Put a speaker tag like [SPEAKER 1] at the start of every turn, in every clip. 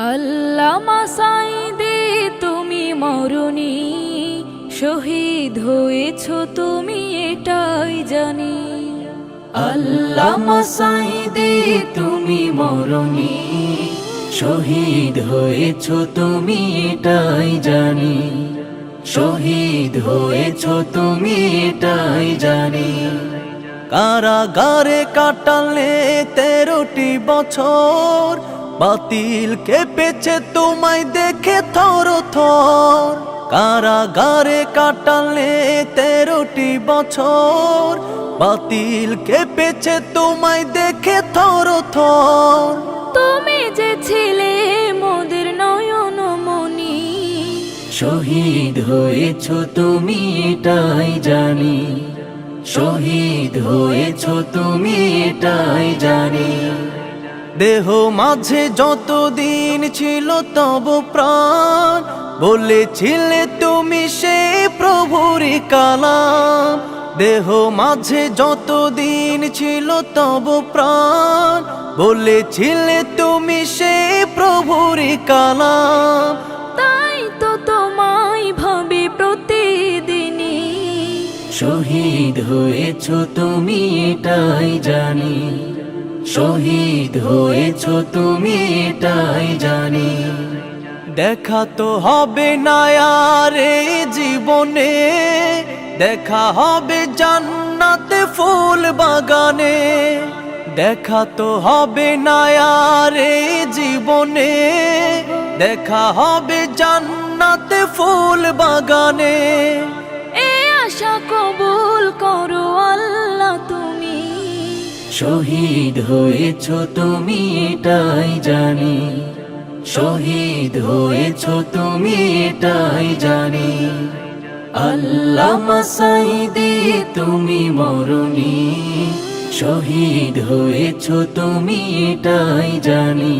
[SPEAKER 1] আল্লামা সাঈদী তুমি মরণি, শহীদ হয়েছ তুমি এটাই জানি। আল্লামা সাঈদী তুমি মরণি, শহীদ হয়েছ তুমি এটাই জানি। শহীদ হয়েছ তুমি এটাই জানি।
[SPEAKER 2] কারাগারে কাটালে 13টি বছর, বাতিল কেঁপেছে তোমায় দেখে থর থর। কারাগারে কাটালে 13টি বছর, বাতিল কেঁপেছে তোমায় দেখে থর থর।
[SPEAKER 1] তুমি যে ছিলে মোদের নয়ন মনি,
[SPEAKER 2] শহীদ হয়েছ তুমি এটাই জানি। শহীদ হয়েছ তুমি এটাই জানি। দেহ মাঝে যতদিন ছিল তব প্রাণ, বলেছিলে তুমি সে প্রভুরই কালাম। দেহ মাঝে যতদিন ছিল তব প্রাণ, বলেছিলে তুমি সে প্রভুরই কালাম।
[SPEAKER 1] তাই তো তোমায় ভাবি প্রতিদিনই।
[SPEAKER 2] শহীদ হয়েছ তুমি এটাই জানি। শহীদ হয়েছ তুমি এটাই জানি। দেখা তো হবে না আর এই জীবনে, দেখা হবে জান্নাতে ফুল বাগানে। দেখা তো হবে না আর এই জীবনে, দেখা হবে জান্নাতে ফুল বাগানে।
[SPEAKER 1] এ আশা কবুল করো আল্লাহ তুমি।
[SPEAKER 2] শহীদ হয়েছ তুমি এটাই জানি। শহীদ হয়েছ তুমি এটাই জানি। আল্লামা সাঈদী তুমি মরণি, শহীদ হয়েছ তুমি এটাই জানি।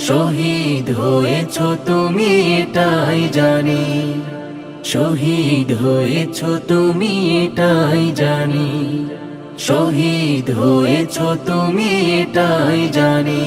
[SPEAKER 2] শহীদ হয়েছ তুমি এটাই জানি। শহীদ হয়েছ তুমি এটাই জানি। শহীদ হয়েছ তুমি এটাই জানি।